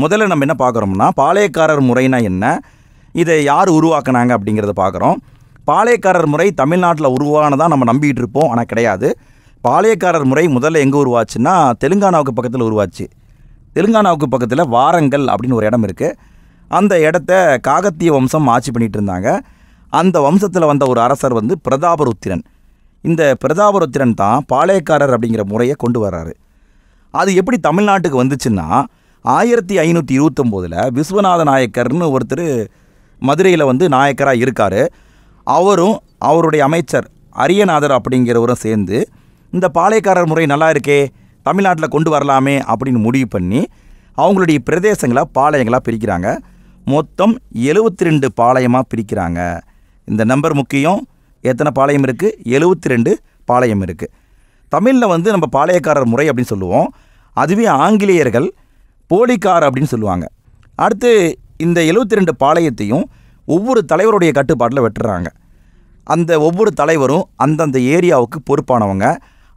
முதல்ல நம்ம என்ன பார்க்குறோம்னா, பாளையக்காரர் முறைனா என்ன, இதை யார் உருவாக்குனாங்க அப்படிங்கிறத பார்க்குறோம். பாளையக்காரர் முறை தமிழ்நாட்டில் உருவானதாக நம்ம நம்பிக்கிட்டு இருப்போம், ஆனால் கிடையாது. பாளையக்காரர் முறை முதல்ல எங்கே உருவாச்சுன்னா தெலுங்கானாவுக்கு பக்கத்தில் உருவாச்சு. தெலுங்கானாவுக்கு பக்கத்தில் வாரங்கல் அப்படின்னு ஒரு இடம் இருக்குது. அந்த இடத்த காகத்திய வம்சம் ஆட்சி பண்ணிகிட்டு இருந்தாங்க. அந்த வம்சத்தில் வந்த ஒரு அரசர் வந்து பிரதாபருத்திரன். இந்த பிரதாபருத்திரன் தான் பாளையக்காரர் அப்படிங்கிற முறையை கொண்டு வர்றாரு. அது எப்படி தமிழ்நாட்டுக்கு வந்துச்சுன்னா 1529 விஸ்வநாத நாயக்கர்னு ஒருத்தர் மதுரையில் வந்து நாயக்கராக இருக்கார். அவரும் அவருடைய அமைச்சர் அரியநாதர் அப்படிங்கிறவரும் சேர்ந்து இந்த பாளையக்காரர் முறை நல்லா இருக்கே, தமிழ்நாட்டில் கொண்டு வரலாமே அப்படின்னு முடிவு பண்ணி அவங்களுடைய பிரதேசங்களை பாளையங்களாக பிரிக்கிறாங்க. மொத்தம் 72 பாளையமாக பிரிக்கிறாங்க. இந்த நம்பர் முக்கியம். எத்தனை பாளையம் இருக்குது? 72 பாளையம் இருக்குது. தமிழில் வந்து நம்ம பாளையக்காரர் முறை அப்படின்னு சொல்லுவோம். அதுவே ஆங்கிலேயர்கள் போலிக்கார் அப்படின்னு சொல்லுவாங்க. அடுத்து இந்த 72 பாளையத்தையும் ஒவ்வொரு தலைவருடைய கட்டுப்பாட்டில் வெட்டுறாங்க. அந்த ஒவ்வொரு தலைவரும் அந்தந்த ஏரியாவுக்கு பொறுப்பானவங்க.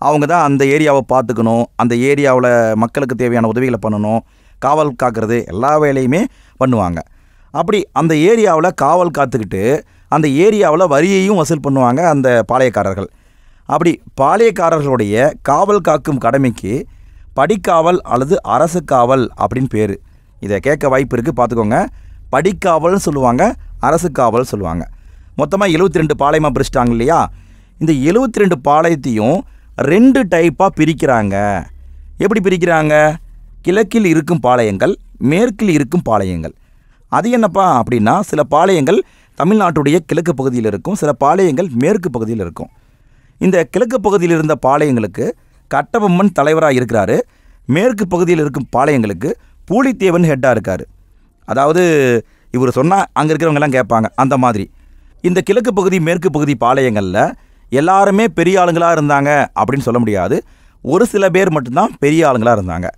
அவங்க தான் அந்த ஏரியாவை பார்த்துக்கணும், அந்த ஏரியாவில் மக்களுக்கு தேவையான உதவிகளை பண்ணணும், காவல் காக்கிறது எல்லா வேலையுமே பண்ணுவாங்க. அப்படி அந்த ஏரியாவில் காவல் காத்துக்கிட்டு அந்த ஏரியாவில் வரியையும் வசூல் பண்ணுவாங்க அந்த பாளையக்காரர்கள். அப்படி பாளையக்காரர்களுடைய காவல் காக்கும் கடமைக்கு படிக்காவல் அல்லது அரசு காவல் அப்படின்னு பேர். இதை கேட்க வாய்ப்பு இருக்குது, பார்த்துக்கோங்க. படிக்காவல்னு சொல்லுவாங்க, அரசு காவல் சொல்லுவாங்க. மொத்தமாக 72 பாளையமாக பிரிச்சிட்டாங்க இல்லையா? இந்த 72 பாளையத்தையும் 2 டைப்பாக பிரிக்கிறாங்க. எப்படி பிரிக்கிறாங்க? கிழக்கில் இருக்கும் பாளையங்கள், மேற்கில் இருக்கும் பாளையங்கள். அது என்னப்பா அப்படின்னா, சில பாளையங்கள் தமிழ்நாட்டுடைய கிழக்கு பகுதியில் இருக்கும், சில பாளையங்கள் மேற்கு பகுதியில் இருக்கும். இந்த கிழக்கு பகுதியில் இருந்த பாளையங்களுக்கு கட்டபொம்மன் தலைவராக இருக்கிறாரு. மேற்கு பகுதியில் இருக்கும் பாளையங்களுக்கு பூலித்தேவன் ஹெட்டாக இருக்கார். அதாவது இவர் சொன்னால் அங்கே இருக்கிறவங்கெல்லாம் கேட்பாங்க, அந்த மாதிரி. இந்த கிழக்கு பகுதி மேற்கு பகுதி பாளையங்களில் எல்லாருமே பெரிய ஆளுங்களாக இருந்தாங்க அப்படின்னு சொல்ல முடியாது. ஒரு சில பேர் மட்டும்தான் பெரிய ஆளுங்களாக இருந்தாங்க.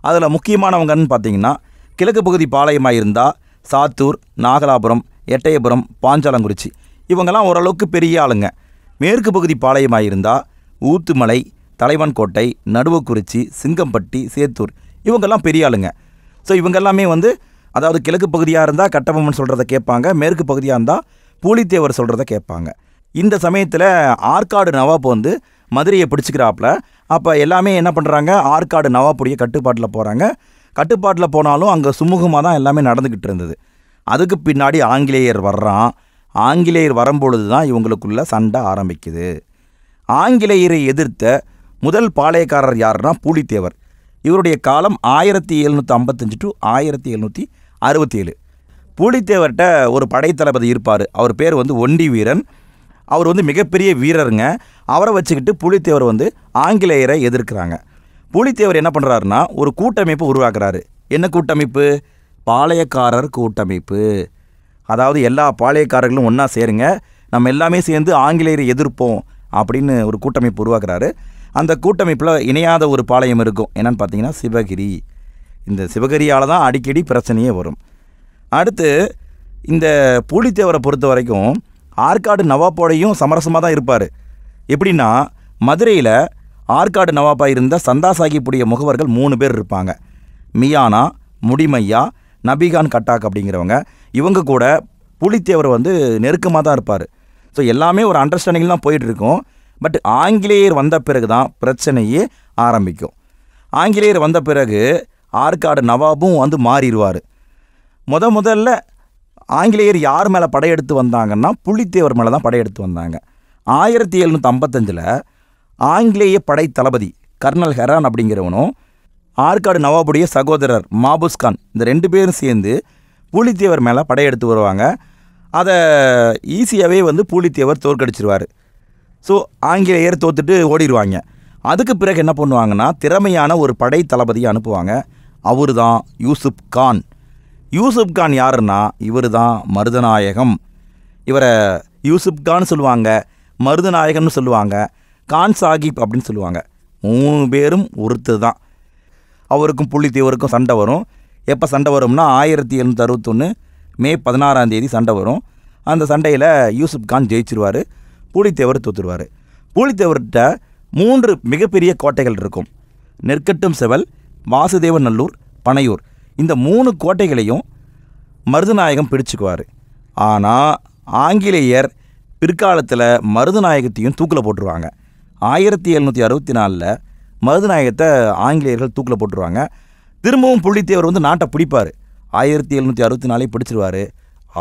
அதில் முக்கியமானவங்கன்னு பார்த்தீங்கன்னா, கிழக்கு பகுதி பாளையமாக இருந்தால் சாத்தூர், நாகலாபுரம், எட்டயபுரம், பாஞ்சாலங்குறிச்சி, இவங்கெல்லாம் ஓரளவுக்கு பெரிய ஆளுங்க. மேற்கு பகுதி பாளையமாக இருந்தால் ஊத்துமலை, தலைவன்கோட்டை, நடுவக்குறிச்சி, சிங்கம்பட்டி, சேத்தூர், இவங்கெல்லாம் பெரிய ஆளுங்க. ஸோ இவங்க எல்லாமே வந்து, அதாவது கிழக்கு பகுதியாக இருந்தால் கட்டபொம்மன் சொல்கிறத கேட்பாங்க, மேற்கு பகுதியாக இருந்தால் பூலித்தேவர் சொல்கிறத கேட்பாங்க. இந்த சமயத்தில் ஆற்காடு நவாப் வந்து மதுரையை பிடிச்சிக்கிறாப்புல. அப்போ எல்லாமே என்ன பண்ணுறாங்க, ஆற்காடு நவாப்புடைய கட்டுப்பாட்டில் போகிறாங்க. கட்டுப்பாட்டில் போனாலும் அங்கே சுமூகமாக தான் எல்லாமே நடந்துக்கிட்டு இருந்தது. அதுக்கு பின்னாடி ஆங்கிலேயர் வர்றான். ஆங்கிலேயர் வரும்பொழுது தான் இவங்களுக்குள்ள சண்டை ஆரம்பிக்குது. ஆங்கிலேயரை எதிர்த்த முதல் பாளையக்காரர் யாருன்னா பூலித்தேவர். இவருடைய காலம் 1755 to 1767. பூலித்தேவர்கிட்ட ஒரு படைத்தளபதி இருப்பார். அவர் பேர் வந்து ஒண்டி வீரன். அவர் வந்து மிகப்பெரிய வீரருங்க. அவரை வச்சுக்கிட்டு பூலித்தேவர் வந்து ஆங்கிலேயரை எதிர்க்கிறாங்க. பூலித்தேவர் என்ன பண்ணுறாருன்னா, ஒரு கூட்டமைப்பு உருவாக்குறாரு. என்ன கூட்டமைப்பு? பாளையக்காரர் கூட்டமைப்பு. அதாவது எல்லா பாளையக்காரர்களும் ஒன்றா சேருங்க, நம்ம எல்லாமே சேர்ந்து ஆங்கிலேயரை எதிர்ப்போம் அப்படின்னு ஒரு கூட்டமைப்பு உருவாக்குறாரு. அந்த கூட்டமைப்பில் இணையாத ஒரு பாளையம் இருக்கும். என்னன்னு பார்த்தீங்கன்னா சிவகிரி. இந்த சிவகிரியால் தான் அடிக்கடி பிரச்சனையே வரும். அடுத்து இந்த பூலித்தேவரை பொறுத்த வரைக்கும் ஆற்காடு நவாப்போடையும் சமரசமாக தான் இருப்பார். எப்படின்னா, மதுரையில் ஆற்காடு நவாப்பாக இருந்த சந்தா சாஹிப்புடைய முகவர்கள் 3 பேர் இருப்பாங்க. மியானா, முடிமையா, நபிகான் கட்டாக் அப்படிங்கிறவங்க. இவங்க கூட பூலித்தேவர் வந்து நெருக்கமாக தான் இருப்பார். ஸோ எல்லாமே ஒரு அண்டர்ஸ்டாண்டிங் தான் போயிட்டுருக்கும். பட் ஆங்கிலேயர் வந்த பிறகு தான் பிரச்சனையே ஆரம்பிக்கும். ஆங்கிலேயர் வந்த பிறகு ஆற்காடு நவாபும் வந்து மாறிடுவார். முதல்ல ஆங்கிலேயர் யார் மேலே படையெடுத்து வந்தாங்கன்னா பூலித்தேவர் மேலே தான் படையெடுத்து வந்தாங்க. 1755 ஆங்கிலேய படை தளபதி கர்னல் ஹெரான் அப்படிங்கிறவனும் ஆற்காடு நவாபுடைய சகோதரர் மாபுஸ்கான், இந்த 2 பேரும் சேர்ந்து பூலித்தேவர் மேலே படையெடுத்து வருவாங்க. அதை ஈஸியாகவே வந்து பூலித்தேவர் தோற்கடிச்சிருவார். ஸோ ஆங்கிலேயர் தோத்துட்டு ஓடிடுவாங்க. அதுக்கு பிறகு என்ன பண்ணுவாங்கன்னா, திறமையான ஒரு படை தளபதியை அனுப்புவாங்க. அவர் தான் யூசுப் கான். யூசுப் கான் யாருன்னா, இவர் தான் மருதநாயகம். இவரை யூசுப் கான் சொல்லுவாங்க, மருதநாயகம்னு சொல்லுவாங்க, கான் சாஹிப் அப்படின்னு சொல்லுவாங்க. 3 பேரும் ஒருத்தர் தான். அவருக்கும் பூலித்தேவருக்கும் சண்டை வரும். எப்போ சண்டை வரும்னா 1761 மே 16 சண்டை வரும். அந்த சண்டையில் யூசுப் கான் ஜெயிச்சிருவார், பூலித்தேவர் தோற்றுருவார். பூலித்தேவர்கிட்ட 3 மிகப்பெரிய கோட்டைகள் இருக்கும். நெற்கட்டும் செவல், வாசுதேவநல்லூர், பனையூர். இந்த 3 கோட்டைகளையும் மருதுநாயகம் பிடிச்சுக்குவார். ஆனால் ஆங்கிலேயர் பிற்காலத்தில் மருதுநாயகத்தையும் தூக்கில் போட்டுருவாங்க. 1764 மருதுநாயகத்தை ஆங்கிலேயர்கள் தூக்கில் போட்டுருவாங்க. திரும்பவும் புலித்தேவர் வந்து நாட்டை பிடிப்பார். 1764 பிடிச்சிருவார்.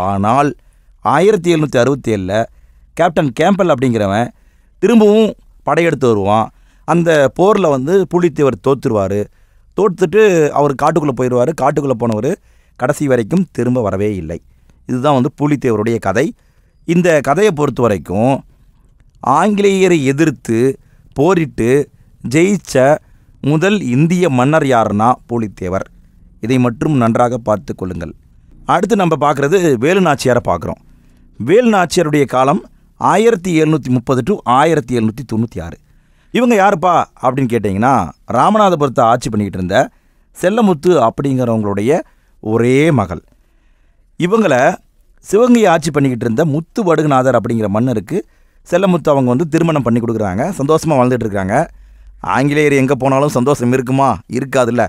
ஆனால் 1767 கேப்டன் கேம்பல் அப்படிங்கிறவன் திரும்பவும் படையெடுத்து வருவான். அந்த போரில் வந்து புலித்தேவர் தோற்றுருவார். தோற்றுட்டு அவர் காட்டுக்குள்ளே போயிடுவார். காட்டுக்குள்ளே போனவர் கடைசி வரைக்கும் திரும்ப வரவே இல்லை. இதுதான் வந்து புலித்தேவருடைய கதை. இந்த கதையை பொறுத்த வரைக்கும் ஆங்கிலேயரை எதிர்த்து போரிட்டு ஜெயிச்ச முதல் இந்திய மன்னர் யாருன்னா புலித்தேவர். இதை மட்டும் நன்றாக பார்த்து கொள்ளுங்கள். அடுத்து நம்ம பார்க்குறது வேலுநாச்சியாரை பார்க்குறோம். வேலுநாச்சியாருடைய காலம் 1730 to 1796. இவங்க யாருப்பா அப்படின்னு கேட்டிங்கன்னா, ராமநாதபுரத்தை ஆட்சி பண்ணிக்கிட்டு இருந்த செல்லமுத்து அப்படிங்கிறவங்களுடைய ஒரே மகள். இவங்களை சிவகங்கையை ஆட்சி பண்ணிக்கிட்டு இருந்த முத்து வடுகநாதர் அப்படிங்கிற மன்னருக்கு செல்லமுத்து அவங்க வந்து திருமணம் பண்ணி கொடுக்குறாங்க. சந்தோஷமாக வாழ்ந்துட்டு இருக்காங்க. ஆங்கிலேயர் எங்கே போனாலும் சந்தோஷம் இருக்குமா? இருக்காதுல்ல.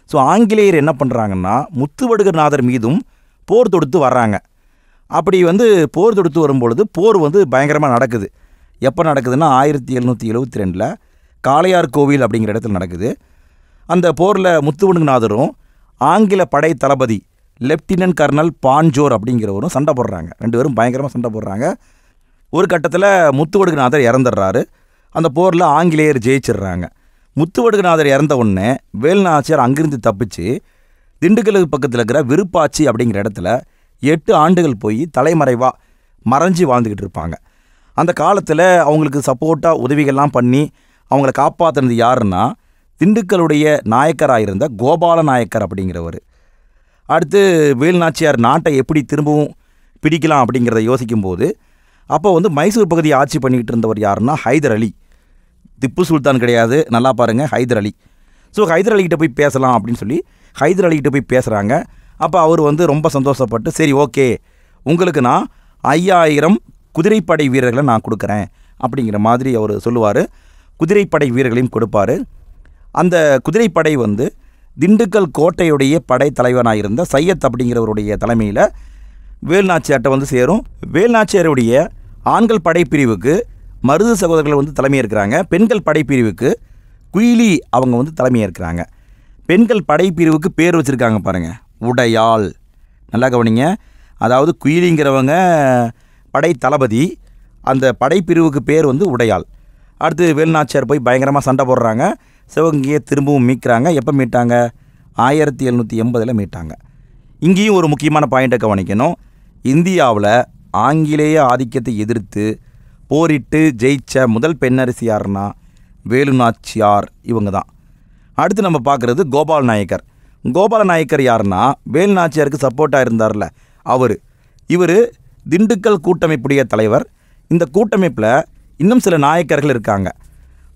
ஸோ ஆங்கிலேயர் என்ன பண்ணுறாங்கன்னா, முத்து வடுகநாதர் மீதும் போர் தொடுத்து வர்றாங்க. அப்படி வந்து போர் தொடுத்து வரும்பொழுது போர் வந்து பயங்கரமாக நடக்குது. எப்போ நடக்குதுன்னா 1772 காளையார் கோவில் அப்படிங்கிற இடத்துல நடக்குது. அந்த போரில் முத்து வடுகநாதரும் ஆங்கில படை தளபதி லெப்டினன்ட் கர்னல் பான்ஜோர் அப்படிங்கிறவரும் சண்டை போடுறாங்க. 2 பேரும் பயங்கரமாக சண்டை போடுறாங்க. ஒரு கட்டத்தில் முத்து வடுகநாதர் இறந்துடுறாரு. அந்த போரில் ஆங்கிலேயர் ஜெயிச்சிடுறாங்க. முத்து வடுகநாதர் இறந்த உடனே வேலுநாச்சியார் அங்கிருந்து தப்பிச்சு திண்டுக்கலுக்கு பக்கத்தில் இருக்கிற விருப்பாச்சி அப்படிங்கிற இடத்துல 8 ஆண்டுகள் போய் தலைமறைவாக மறைஞ்சி வாழ்ந்துக்கிட்டு இருப்பாங்க. அந்த காலத்தில் அவங்களுக்கு சப்போர்ட்டாக உதவிகள்லாம் பண்ணி அவங்கள காப்பாற்றினது யாருன்னா திண்டுக்கலுடைய நாயக்கராக இருந்த கோபால நாயக்கர் அப்படிங்கிறவர். அடுத்து வேலுநாச்சியார் நாட்டை எப்படி திரும்பவும் பிடிக்கலாம் அப்படிங்கிறத யோசிக்கும்போது அப்போ வந்து மைசூர் பகுதியை ஆட்சி பண்ணிக்கிட்டு இருந்தவர் யாருன்னா ஹைதர் அலி. திப்பு சுல்தான் கிடையாது, நல்லா பாருங்கள், ஹைதர் அலி. ஸோ ஹைதர் அலிகிட்ட போய் பேசலாம் அப்படின்னு சொல்லி ஹைதர் அலிகிட்ட போய் பேசுகிறாங்க. அப்போ அவர் வந்து ரொம்ப சந்தோஷப்பட்டு, சரி ஓகே, உங்களுக்கு நான் 5000 குதிரைப்படை வீரர்களை நான் கொடுக்குறேன் அப்படிங்கிற மாதிரி அவர் சொல்லுவார். குதிரைப்படை வீரர்களையும் கொடுப்பார். அந்த குதிரைப்படை வந்து திண்டுக்கல் கோட்டையுடைய படை தலைவனாக இருந்த சையத் அப்படிங்கிறவருடைய தலைமையில் வேலுநாச்சியார்ட்ட வந்து சேரும். வேலுநாச்சியாருடைய ஆண்கள் படைப்பிரிவுக்கு மருது சகோதரர்கள் வந்து தலைமை இருக்கிறாங்க. பெண்கள் படைப்பிரிவுக்கு குயிலி அவங்க வந்து தலைமையாக இருக்கிறாங்க. பெண்கள் படைப்பிரிவுக்கு பேர் வச்சுருக்காங்க பாருங்கள், உடையாள். நல்லா கவனிங்க. அதாவது குயிலிங்கிறவங்க படை தளபதி, அந்த படைப்பிரிவுக்கு பேர் வந்து உடையாள். அடுத்து வேலுநாச்சியார் போய் பயங்கரமாக சண்டை போடுறாங்க. சிவகங்கையை திரும்பவும் மீட்கிறாங்க. எப்போ மீட்டாங்க? 1780 மீட்டாங்க. இங்கேயும் ஒரு முக்கியமான பாயிண்ட்டை கவனிக்கணும். இந்தியாவில் ஆங்கிலேய ஆதிக்கத்தை எதிர்த்து போரிட்டு ஜெயிச்ச முதல் பெண்ணரசி யாருன்னா வேலுநாச்சியார் இவங்க தான். அடுத்து நம்ம பார்க்குறது கோபால நாயக்கர். கோபால நாயக்கர் யாருன்னா வேலுநாச்சியாருக்கு சப்போர்ட்டாக இருந்தார்ல இவர் திண்டுக்கல் கூட்டமைப்புடைய தலைவர். இந்த கூட்டமைப்பில் இன்னும் சில நாயக்கர்கள் இருக்காங்க.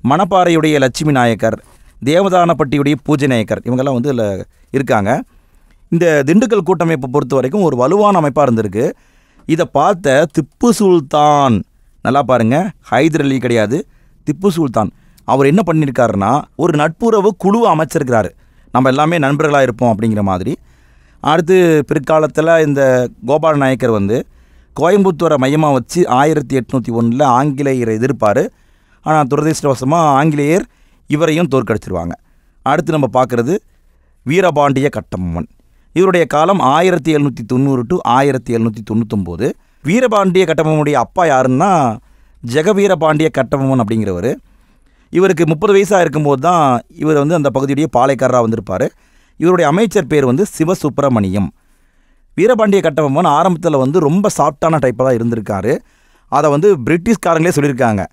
மணப்பாறையுடைய லட்சுமி நாயக்கர், தேவதானப்பட்டியுடைய பூஜை நாயக்கர், இவங்கெல்லாம் வந்து இதில் இருக்காங்க. இந்த திண்டுக்கல் கூட்டமைப்பை பொறுத்த வரைக்கும் ஒரு வலுவான அமைப்பாக இருந்திருக்கு. இதை பார்த்த திப்பு சுல்தான், நல்லா பாருங்கள், ஹைதர் அலி கிடையாது, திப்பு சுல்தான், அவர் என்ன பண்ணியிருக்காருன்னா ஒரு நட்புறவு குழு அமைச்சிருக்கிறாரு. நம்ம எல்லாமே நண்பர்களாக இருப்போம் அப்படிங்கிற மாதிரி. அடுத்து பிற்காலத்தில் இந்த கோபால நாயக்கர் வந்து கோயம்புத்தூரை மையமாக வச்சு 1801 ஆங்கிலேயரை எதிர்ப்பார். ஆனால் துரதிர்ஷ்டவசமாக ஆங்கிலேயர் இவரையும் தோற்கடிச்சிருவாங்க. அடுத்து நம்ம பார்க்குறது வீரபாண்டிய கட்டபொம்மன். இவருடைய காலம் 1790 to 1799. வீரபாண்டிய கட்டபொம்மனுடைய அப்பா யாருன்னா ஜெகவீரபாண்டிய கட்டபொம்மன் அப்படிங்கிறவர். இவருக்கு 30 வயசாக இருக்கும்போது தான் இவர் வந்து அந்த பகுதியுடைய பாளையக்காரராக வந்திருப்பார். இவருடைய அமைச்சர் பேர் வந்து சிவசுப்பிரமணியம். வீரபாண்டிய கட்டபொம்மன் ஆரம்பத்தில் வந்து ரொம்ப சாஃப்டான டைப்பாக தான் இருந்திருக்காரு. அதை வந்து பிரிட்டிஷ்காரங்களே சொல்லியிருக்காங்க.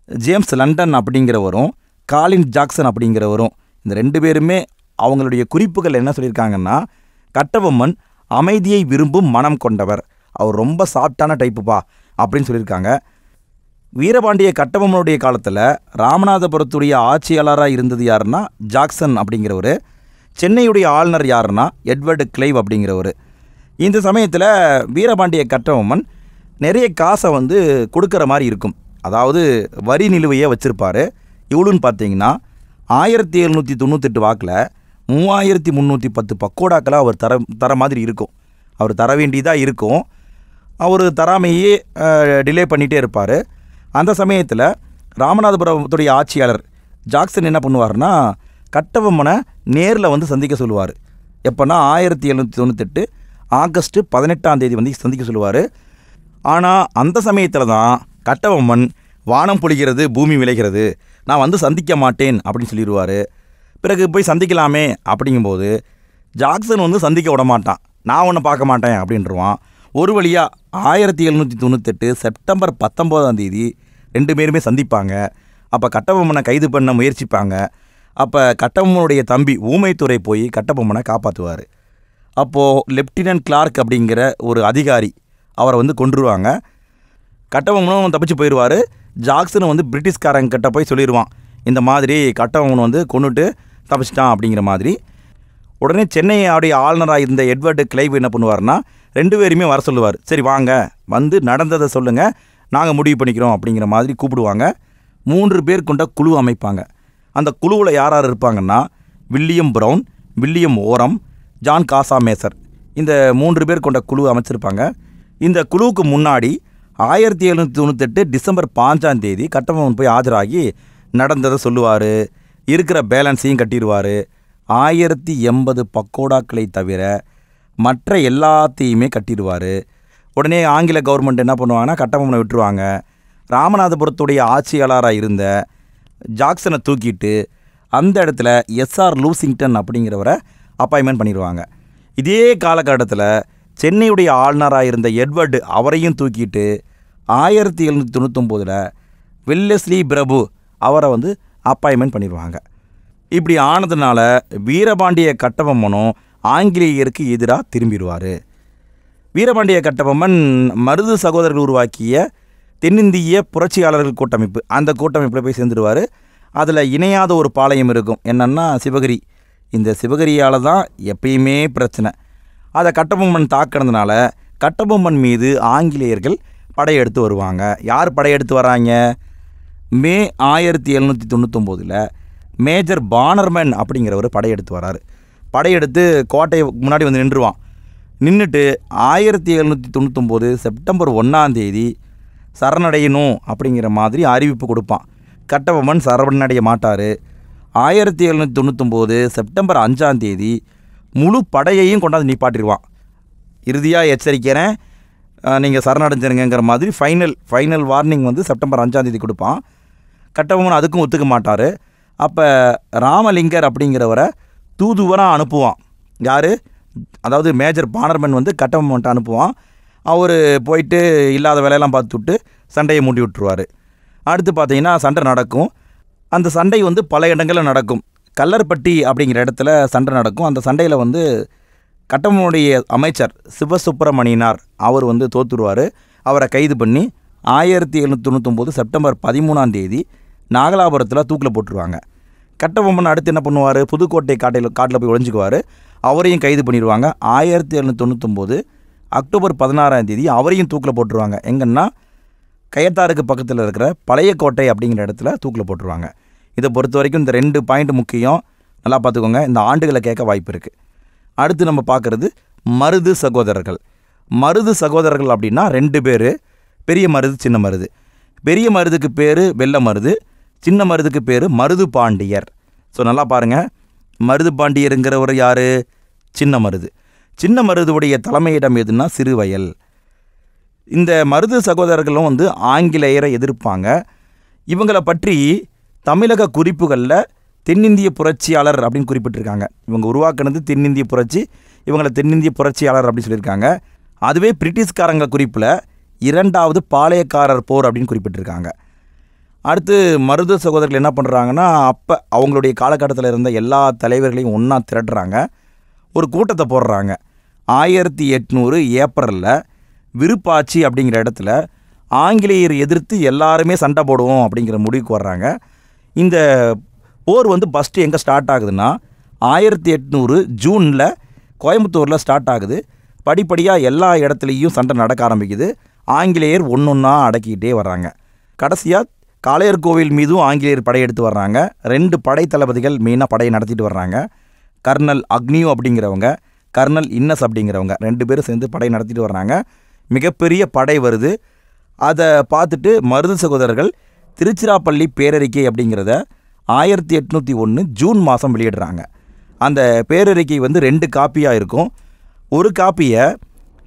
ஜேம்ஸ் லண்டன் அப்படிங்கிறவரும் காலின் ஜாக்சன் அப்படிங்கிறவரும், இந்த 2 பேருமே அவங்களுடைய குறிப்புகள் என்ன சொல்லியிருக்காங்கன்னா, கட்டபொம்மன் அமைதியை விரும்பும் மனம் கொண்டவர், அவர் ரொம்ப சாஃப்டான டைப்புப்பா அப்படின்னு சொல்லியிருக்காங்க. வீரபாண்டிய கட்டபொம்மனுடைய காலத்தில் ராமநாதபுரத்துடைய ஆட்சியாளராக இருந்தது யாருன்னா ஜாக்சன் அப்படிங்கிறவர். சென்னையுடைய ஆளுநர் யாருன்னா எட்வர்டு கிளைவ் அப்படிங்கிறவர். இந்த சமயத்தில் வீரபாண்டிய கட்டபொம்மன் நிறைய காசை வந்து கொடுக்குற மாதிரி இருக்கும். அதாவது வரி நிலுவையை வச்சுருப்பார். இவ்வளோன்னு பார்த்தீங்கன்னா 1798 வாக்கில் 3310 பக்கோடாக்களாக அவர் தர மாதிரி இருக்கும். அவர் தர வேண்டியதாக இருக்கும். அவர் தராமையே டிலே பண்ணிகிட்டே இருப்பார். அந்த சமயத்தில் ராமநாதபுரத்துடைய ஆட்சியாளர் ஜாக்சன் என்ன பண்ணுவார்னா, கட்டபொம்மனை நேரில் வந்து சந்திக்க சொல்லுவார். எப்போனா 1798 ஆகஸ்ட் 18 வந்து சந்திக்க சொல்லுவார். ஆனால் அந்த சமயத்தில் தான் கட்டபொம்மன் வானம் பொழிகிறது பூமி விளைகிறது, நான் வந்து சந்திக்க மாட்டேன் அப்படின்னு சொல்லிடுவார். பிறகு போய் சந்திக்கலாமே அப்படிங்கும்போது ஜாக்சன் வந்து சந்திக்க விட மாட்டான். நான் ஒன்றை பார்க்க மாட்டேன் அப்படின்ட்டுருவான். ஒரு வழியாக 1798 செப்டம்பர் 19 2 பேருமே சந்திப்பாங்க. அப்போ கட்டபொம்மனை கைது பண்ண முயற்சிப்பாங்க. அப்போ கட்டபொம்மனுடைய தம்பி ஊமைத்துறை போய் கட்டபொம்மனை காப்பாற்றுவார். அப்போது லெப்டினன்ட் கிளார்க் அப்படிங்கிற ஒரு அதிகாரி அவரை வந்து கொன்றுருவாங்க. கட்டபொம்மனும் தப்பிச்சு போயிடுவார். ஜாக்சனும் வந்து பிரிட்டிஷ்காரங்கிட்ட போய் சொல்லிடுவான், இந்த மாதிரி கட்டபொம்மன் வந்து கொன்னுட்டு தப்பிச்சிட்டான் அப்படிங்கிற மாதிரி. உடனே சென்னையோடைய ஆளுநராக இருந்த எட்வர்டு கிளைவ் என்ன பண்ணுவார்னா, 2 பேருமே வர சொல்லுவார். சரி வாங்க வந்து நடந்ததை சொல்லுங்கள், நாங்கள் முடிவு பண்ணிக்கிறோம் அப்படிங்கிற மாதிரி கூப்பிடுவாங்க. 3 பேர் கொண்ட குழு அமைப்பாங்க. அந்த குழுவில் யார் யார் இருப்பாங்கன்னா, வில்லியம் ப்ரவுன், வில்லியம் ஓரம், ஜான் காசா மேசர், இந்த 3 பேர் கொண்ட குழு அமைச்சிருப்பாங்க. இந்த குழுவுக்கு முன்னாடி 1798 டிசம்பர் 5 கட்டபொம்மன் போய் ஆஜராகி நடந்ததை சொல்லுவார். இருக்கிற பேலன்ஸையும் கட்டிடுவார். 1080 பக்கோடாக்களை தவிர மற்ற எல்லாத்தையுமே கட்டிடுவார். உடனே ஆங்கில கவர்மெண்ட் என்ன பண்ணுவாங்கன்னா, கட்டபொம்மனை விட்டுருவாங்க. ராமநாதபுரத்துடைய ஆட்சியாளராக இருந்த ஜாக்சனை தூக்கிட்டு அந்த இடத்துல எஸ்ஆர் லூசிங்டன் அப்படிங்கிறவரை அப்பாயின்மெண்ட் பண்ணிடுவாங்க. இதே காலகட்டத்தில் சென்னையுடைய ஆளுநராக இருந்த எட்வர்டு அவரையும் தூக்கிட்டு 1799 வெல்லஸ்லி பிரபு அவரை வந்து அப்பாயின்மெண்ட் பண்ணிடுவாங்க. இப்படி ஆனதுனால வீரபாண்டிய கட்டபொம்மனும் ஆங்கிலேயருக்கு எதிராக திரும்பிடுவார். வீரபாண்டிய கட்டபொம்மன் மருது சகோதரர்கள் உருவாக்கிய தென்னிந்திய புரட்சியாளர்கள் கூட்டமைப்பு, அந்த கூட்டமைப்பில் போய் சேர்ந்துடுவார். அதில் இணையாத ஒரு பாளையம் இருக்கும், என்னென்னா சிவகிரி. இந்த சிவகிரியால் தான் எப்பயுமே பிரச்சனை. அதை கட்டபொம்மன் தாக்கினதுனால கட்டபொம்மன் மீது ஆங்கிலேயர்கள் படையெடுத்து வருவாங்க. யார் படையெடுத்து வராங்க? மே 1799 மேஜர் பானர்மேன் அப்படிங்கிறவர் படையெடுத்து வராரு. படையெடுத்து கோட்டை முன்னாடி வந்து நின்றுவான். நின்றுட்டு 1799 செப்டம்பர் 1 சரணடையணும் அப்படிங்கிற மாதிரி அறிவிப்பு கொடுப்பான். கட்டபொம்மன் சரணடைய மாட்டார். 1799 செப்டம்பர் 5 முழு படையையும் கொண்டாந்து நிப்பாட்டிடுவான். இறுதியாக எச்சரிக்கிறேன், நீங்கள் சரணடைஞ்சிருங்கிற மாதிரி ஃபைனல் வார்னிங் வந்து செப்டம்பர் 5 கொடுப்பான். கட்டபொம்மன் அதுக்கும் ஒத்துக்க மாட்டார். அப்போ ராமலிங்கர் அப்படிங்கிறவரை தூதுவராக அனுப்புவான். யார்? அதாவது மேஜர் பானர்மேன் வந்து கட்டபொம்மன்ட்ட அனுப்புவான். அவர் போயிட்டு இல்லாத வேலையெல்லாம் பார்த்துட்டு சண்டையை மூட்டி விட்டுருவார். அடுத்து பார்த்தீங்கன்னா சண்டை நடக்கும். அந்த சண்டை வந்து பல இடங்களில் நடக்கும். கல்லர்பட்டி அப்படிங்கிற இடத்துல சண்டை நடக்கும். அந்த சண்டையில் வந்து கட்டபொம்மனுடைய அமைச்சர் சிவசுப்பிரமணியனார் அவர் வந்து தோற்றுருவார். அவரை கைது பண்ணி 1799 செப்டம்பர் 13 நாகலாபுரத்தில் தூக்கில் போட்டுருவாங்க. கட்டபொம்மன் அடுத்து என்ன பண்ணுவார்? புதுக்கோட்டை காட்டில் போய் ஒழிஞ்சிக்குவார். அவரையும் கைது பண்ணிடுவாங்க. 1799 அக்டோபர் 16 அவரையும் தூக்கில் போட்டுருவாங்க. எங்கன்னா கயத்தாருக்கு பக்கத்தில் இருக்கிற பழைய கோட்டை அப்படிங்கிற இடத்துல தூக்கில் போட்டுருவாங்க. இதை பொறுத்த வரைக்கும் இந்த 2 பாயிண்ட் முக்கியம், நல்லா பார்த்துக்கோங்க. இந்த ஆண்டுகளை கேட்க வாய்ப்பு இருக்குது. அடுத்து நம்ம பார்க்குறது மருது சகோதரர்கள். மருது சகோதரர்கள் அப்படின்னா 2 பேர், பெரிய மருது சின்ன மருது. பெரிய மருதுக்கு பேர் வெள்ள மருது, சின்ன மருதுக்கு பேர் மருது பாண்டியர். ஸோ நல்லா பாருங்கள், மருது பாண்டியருங்கிறவர் யார்? சின்ன மருது. சின்ன மருதுவுடைய தலைமையிடம் எதுனா சிறுவயல். இந்த மருது சகோதரர்களும் வந்து ஆங்கிலேயரை எதிர்ப்பாங்க. இவங்களை பற்றி தமிழக குறிப்புகளில் தென்னிந்திய புரட்சியாளர் அப்படின்னு குறிப்பிட்டிருக்காங்க. இவங்க உருவாக்குனது தென்னிந்திய புரட்சி, இவங்களை தென்னிந்திய புரட்சியாளர் அப்படின்னு சொல்லியிருக்காங்க. அதுவே பிரிட்டிஷ்காரங்க குறிப்பில் 2வது பாளையக்காரர் போர் அப்படின்னு குறிப்பிட்டிருக்காங்க. அடுத்து மருது சகோதரர்கள் என்ன பண்ணுறாங்கன்னா, அப்போ அவங்களுடைய காலகட்டத்தில் இருந்த எல்லா தலைவர்களையும் ஒன்றா திரட்டுறாங்க, ஒரு கூட்டத்தை போடுறாங்க. 1800 ஏப்ரலில் விருப்பாச்சி அப்படிங்கிற இடத்துல ஆங்கிலேயர் எதிர்த்து எல்லாருமே சண்டை போடுவோம் அப்படிங்கிற முடிவுக்கு வர்றாங்க. இந்த போர் வந்து ஃபஸ்ட்டு எங்கே ஸ்டார்ட் ஆகுதுன்னா 1800 ஜூனில் கோயம்புத்தூரில் ஸ்டார்ட் ஆகுது. படிப்படியாக எல்லா இடத்துலையும் சண்டை நடக்க ஆரம்பிக்குது. ஆங்கிலேயர் ஒன்றா அடக்கிக்கிட்டே வர்றாங்க. கடைசியாக காளையர் கோவில் மீதும் ஆங்கிலேயர் படையெடுத்து வர்றாங்க. 2 படை தளபதிகள் மெயினாக படையை நடத்திட்டு வர்றாங்க. கர்னல் அக்னியூ அப்படிங்கிறவங்க, கர்னல் இன்னஸ் அப்படிங்கிறவங்க 2 பேரும் சேர்ந்து படை நடத்திட்டு வர்றாங்க. மிகப்பெரிய படை வருது. அதை பார்த்துட்டு மருது சகோதரர்கள் திருச்சிராப்பள்ளி பேரறிக்கை அப்படிங்கிறத 1801 ஜூன் மாதம் வெளியிடுறாங்க. அந்த பேரறிக்கை வந்து 2 காப்பியாக இருக்கும். ஒரு காப்பியை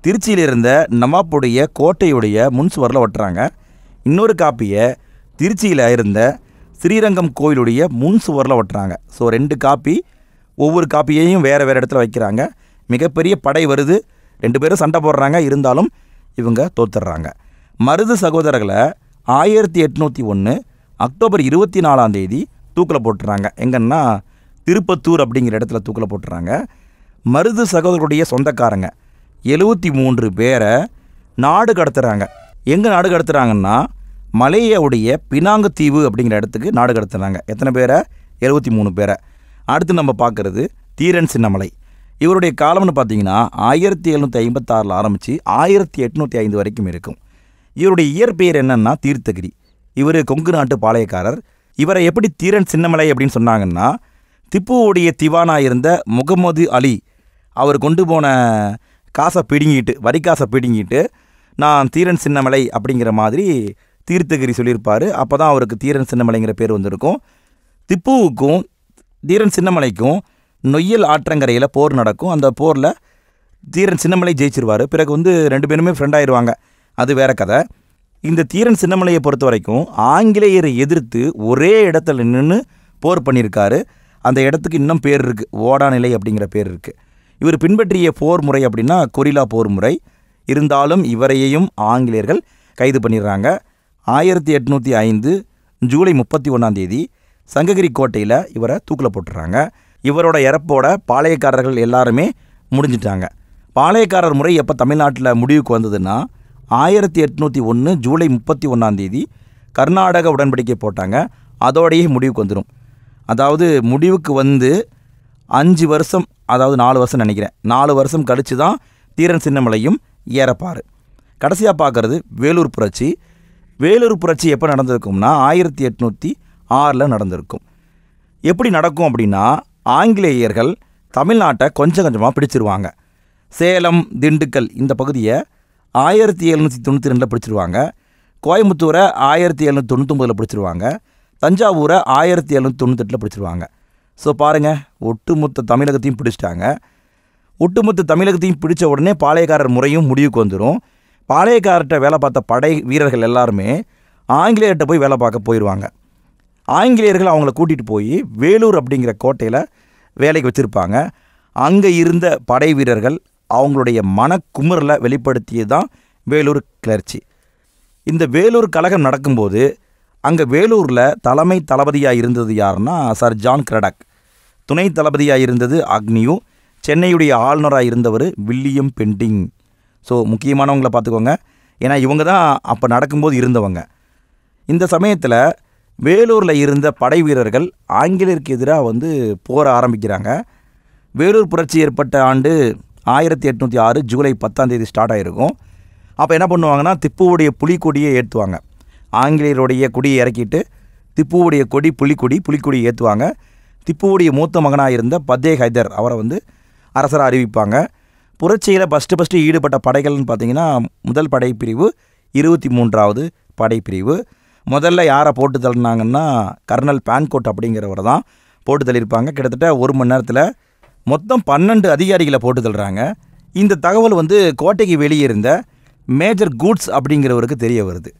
திருச்சியில் இருந்த நவாப்புடைய கோட்டையுடைய முன் சுவரில் ஒட்டுறாங்க. இன்னொரு காப்பியை திருச்சியில் இருந்த ஸ்ரீரங்கம் கோயிலுடைய முன் சுவரில் ஒட்டுறாங்க. ஸோ 2 காப்பி, ஒவ்வொரு காப்பியையும் வேறு வேறு இடத்துல வைக்கிறாங்க. மிகப்பெரிய படை வருது, 2 பேரும் சண்டை போடுறாங்க. இருந்தாலும் இவங்க தோத்துடுறாங்க. மருது சகோதரர்களை 1801 அக்டோபர் 24 தூக்கில் போட்டுறாங்க. எங்கன்னா திருப்பத்தூர் அப்படிங்கிற இடத்துல தூக்கில் போட்டுறாங்க. மருது சகோதரருடைய சொந்தக்காரங்க 73 பேரை நாடு கடத்துகிறாங்க. எங்கே நாடு கடத்துகிறாங்கன்னா மலேயாவுடைய பினாங்குத்தீவு அப்படிங்கிற இடத்துக்கு நாடு கடத்துகிறாங்க. எத்தனை பேரை? 73 பேரை. அடுத்து நம்ம பார்க்குறது தீரன் சின்னமலை. இவருடைய காலம்னு பார்த்தீங்கன்னா 1756 ஆரம்பித்து 1805 வரைக்கும் இருக்கும். இவருடைய இயற்பெயர் என்னன்னா தீர்த்தகிரி. இவர் கொங்கு நாட்டு பாளையக்காரர். இவரை எப்படி தீரன் சின்னமலை அப்படின்னு சொன்னாங்கன்னா, திப்புவுடைய திவானா இருந்த முகமது அலி அவர் கொண்டு போன காசை பிடுங்கிட்டு, வரி காசை பிடுங்கிட்டு, நான் தீரன் சின்னமலை அப்படிங்கிற மாதிரி தீர்த்தகிரி சொல்லியிருப்பார். அப்போ தான் அவருக்கு தீரன் சின்னமலைங்கிற பேர் வந்திருக்கும். திப்புவுக்கும் தீரன் சின்னமலைக்கும் நொய்யல் ஆற்றங்கரையில் போர் நடக்கும். அந்த போரில் தீரன் சின்னமலை ஜெயிச்சிருவார். பிறகு வந்து 2 பேருமே ஃப்ரெண்ட் ஆயிடுவாங்க. அது வேற கதை. இந்த தீரன் சின்னமலையை பொறுத்த வரைக்கும் ஆங்கிலேயரை எதிர்த்து ஒரே இடத்துல நின்று போர் பண்ணியிருக்காரு. அந்த இடத்துக்கு இன்னும் பேர் இருக்குது, ஓடாநிலை அப்படிங்கிற பேர் இருக்குது. இவர் பின்பற்றிய போர் முறை அப்படின்னா கொரில்லா போர் முறை. இருந்தாலும் இவரையையும் ஆங்கிலேயர்கள் கைது பண்ணிடுறாங்க. 1805 ஜூலை 31 சங்ககிரி கோட்டையில் இவரை தூக்கில் போட்டுறாங்க. இவரோட இறப்போட பாளையக்காரர்கள் எல்லாருமே முடிஞ்சிட்டாங்க. பாளையக்காரர் முறை எப்போ தமிழ்நாட்டில் முடிவுக்கு வந்ததுன்னா 1801 ஜூலை 31 கர்நாடக உடன்படிக்கை போட்டாங்க. அதோடையே முடிவுக்கு வந்துடும். அதாவது முடிவுக்கு வந்து 5 வருஷம், அதாவது 4 வருஷம் நினைக்கிறேன், 4 வருஷம் கழித்து தான் தீரன் சின்னமலையும் ஏறப்பார். கடைசியாக பார்க்குறது வேலூர் புரட்சி. வேலூர் புரட்சி எப்போ நடந்திருக்கும்னா 1806 நடந்திருக்கும். எப்படி நடக்கும் அப்படின்னா, ஆங்கிலேயர்கள் தமிழ்நாட்டை கொஞ்சம் கொஞ்சமாக பிடிச்சிருவாங்க. சேலம், திண்டுக்கல் இந்த பகுதியை 1792 பிடிச்சிருவாங்க. கோயம்புத்தூரை 1799 பிடிச்சிருவாங்க. தஞ்சாவூரை 1798 பிடிச்சிருவாங்க. ஸோ பாருங்கள், ஒட்டுமொத்த தமிழகத்தையும் பிடிச்சிட்டாங்க. ஒட்டுமொத்த தமிழகத்தையும் பிடிச்ச உடனே பாளையக்காரர் முறையும் முடிவுக்கு வந்துடும். பாளையக்காரர்கிட்ட வேலை பார்த்த படை வீரர்கள் எல்லாருமே ஆங்கிலேயர்கிட்ட போய் வேலை பார்க்க போயிடுவாங்க. ஆங்கிலேயர்கள் அவங்கள கூட்டிகிட்டு போய் வேலூர் அப்படிங்கிற கோட்டையில் வேலைக்கு வச்சுருப்பாங்க. அங்கே இருந்த படை வீரர்கள் அவங்களுடைய மனக்குமுறலை வெளிப்படுத்தியது தான் வேலூர் கிளர்ச்சி. இந்த வேலூர் கழகம் நடக்கும்போது அங்கே வேலூரில் தலைமை தளபதியாக இருந்தது யாருன்னா சர் ஜான் கிரடக். துணை தளபதியாக இருந்தது அக்னியூ. சென்னையுடைய ஆளுநராக இருந்தவர் வில்லியம் பெண்டிங். ஸோ முக்கியமானவங்களை பார்த்துக்கோங்க, ஏன்னா இவங்க தான் அப்போ நடக்கும்போது இருந்தவங்க. இந்த சமயத்தில் வேலூரில் இருந்த படை வீரர்கள் ஆங்கிலேயருக்கு எதிராக வந்து போர ஆரம்பிக்கிறாங்க. வேலூர் புரட்சி ஏற்பட்ட ஆண்டு 1806 ஜூலை 10 ஸ்டார்ட் ஆகிருக்கும். அப்போ என்ன பண்ணுவாங்கன்னா, திப்புவுடைய புலிக்கொடியை ஏற்றுவாங்க. ஆங்கிலேயருடைய கொடியை இறக்கிட்டு திப்புவுடைய கொடி புலிக்கொடியை ஏற்றுவாங்க. திப்புவுடைய மூத்த மகனாக இருந்த பத்தே ஹைதர் அவரை வந்து அரசராக அறிவிப்பாங்க. புரட்சியில் ஃபஸ்ட்டு ஈடுபட்ட படைகள்னு பார்த்தீங்கன்னா, முதல் படைப்பிரிவு 23வது படைப்பிரிவு. முதல்ல யாரை போட்டு தள்ளினாங்கன்னா கர்னல் பான்கோட் அப்படிங்கிறவரை தான் போட்டு தள்ளியிருப்பாங்க. கிட்டத்தட்ட 1 மணி நேரத்தில் மொத்தம் 12 அதிகாரிகளை போட்டு தள்ளுறாங்க. இந்த தகவல் வந்து கோட்டைக்கு வெளியே இருந்த மேஜர் கூட்ஸ் அப்படிங்கிறவருக்கு தெரிய வருது.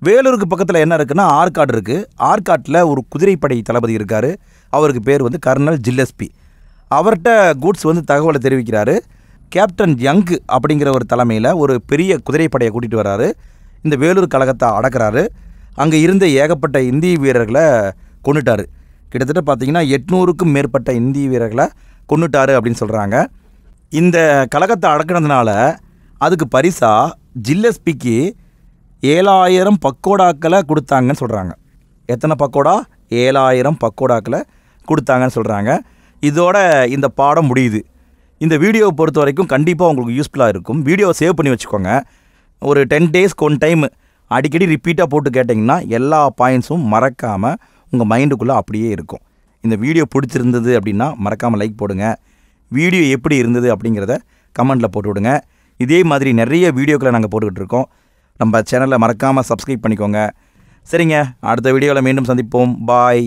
வேலூருக்கு பக்கத்தில் என்ன இருக்குன்னா ஆற்காடு இருக்குது. ஆற்காட்டில் ஒரு குதிரைப்படை தளபதி இருக்கார். அவருக்கு பேர் வந்து கர்னல் ஜில்லஸ்பி. அவர்கிட்ட கூட்ஸ் வந்து தகவலை தெரிவிக்கிறாரு. கேப்டன் யங் அப்படிங்கிற ஒரு தலைமையில் ஒரு பெரிய குதிரைப்படையை கூட்டிகிட்டு வர்றாரு. இந்த வேலூர் கழகத்தை அடக்கிறாரு. அங்கே இருந்த ஏகப்பட்ட இந்திய வீரர்களை கொண்டுட்டார். கிட்டத்தட்ட பார்த்திங்கன்னா 800க்கும் மேற்பட்ட இந்திய வீரர்களை கொண்டுட்டார் அப்படின்னு சொல்கிறாங்க. இந்த கழகத்தை அடக்கினதுனால அதுக்கு பரிசாக ஜில்லஸ்பிக்கு 7000 பக்கோடாக்களை கொடுத்தாங்கன்னு சொல்கிறாங்க. எத்தனை பக்கோடா? 7000 பக்கோடாக்களை கொடுத்தாங்கன்னு சொல்கிறாங்க. இதோட இந்த பாடம் முடியுது. இந்த வீடியோவை பொறுத்த வரைக்கும் கண்டிப்பாக உங்களுக்கு யூஸ்ஃபுல்லாக இருக்கும். வீடியோவை சேவ் பண்ணி வச்சுக்கோங்க. ஒரு 10 டேஸ்க்கு 1 டைம் அடிக்கடி ரிப்பீட்டாக போட்டு கேட்டிங்கன்னா எல்லா பாயிண்ட்ஸும் மறக்காமல் உங்கள் மைண்டுக்குள்ளே அப்படியே இருக்கும். இந்த வீடியோ பிடிச்சிருந்தது அப்படின்னா மறக்காமல் லைக் போடுங்க. வீடியோ எப்படி இருந்தது அப்படிங்கிறத கமெண்ட்டில் போட்டு விடுங்க. இதே மாதிரி நிறைய வீடியோக்களை நாங்கள் போட்டுக்கிட்டு இருக்கோம். நம்ம சேனலை மறக்காமல் சப்ஸ்கிரைப் பண்ணிக்கோங்க. சரிங்க, அடுத்த வீடியோவில் மீண்டும் சந்திப்போம். பாய்.